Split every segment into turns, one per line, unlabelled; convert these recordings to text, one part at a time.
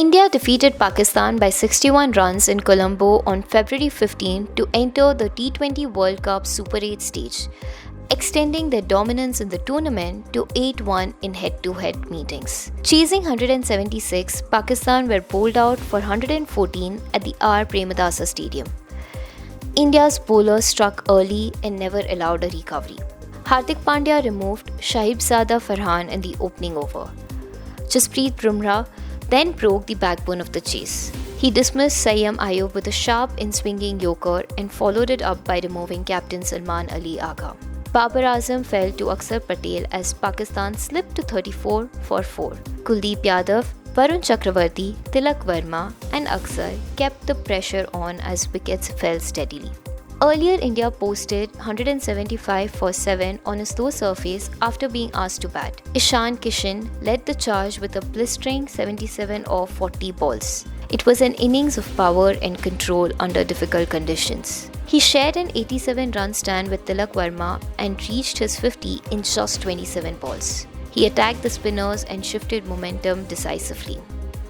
India defeated Pakistan by 61 runs in Colombo on February 15 to enter the T20 World Cup Super 8 stage, extending their dominance in the tournament to 8-1 in head-to-head meetings. Chasing 176, Pakistan were bowled out for 114 at the R. Premadasa Stadium. India's bowlers struck early and never allowed a recovery. Hardik Pandya removed Shahibzada Farhan in the opening over. Jasprit Bumrah then broke the backbone of the chase. He dismissed Sayyam Ayub with a sharp in-swinging yorker and followed it up by removing captain Salman Ali Agha. Babar Azam fell to Akshar Patel as Pakistan slipped to 34 for 4. Kuldeep Yadav, Varun Chakravarti, Tilak Verma and Akshar kept the pressure on as wickets fell steadily. Earlier, India posted 175 for 7 on a slow surface after being asked to bat. Ishan Kishan led the charge with a blistering 77 off 40 balls. It was an innings of power and control under difficult conditions. He shared an 87-run stand with Tilak Verma and reached his 50 in just 27 balls. He attacked the spinners and shifted momentum decisively.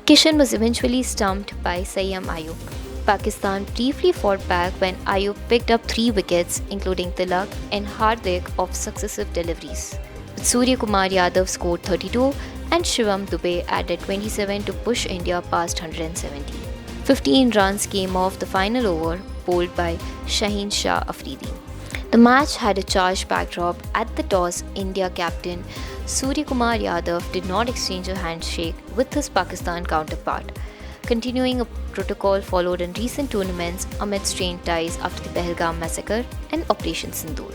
Kishan was eventually stumped by Sayyam Ayub. Pakistan briefly fought back when Ayub picked up 3 wickets, including Tilak and Hardik, of successive deliveries. But Surya Kumar Yadav scored 32 and Shivam Dube added 27 to push India past 170. 15 runs came off the final over, bowled by Shaheen Shah Afridi. The match had a charged backdrop. At the toss, India captain Surya Kumar Yadav did not exchange a handshake with his Pakistan counterpart, continuing a protocol followed in recent tournaments amid strained ties after the Pahalgam massacre and Operation Sindoor.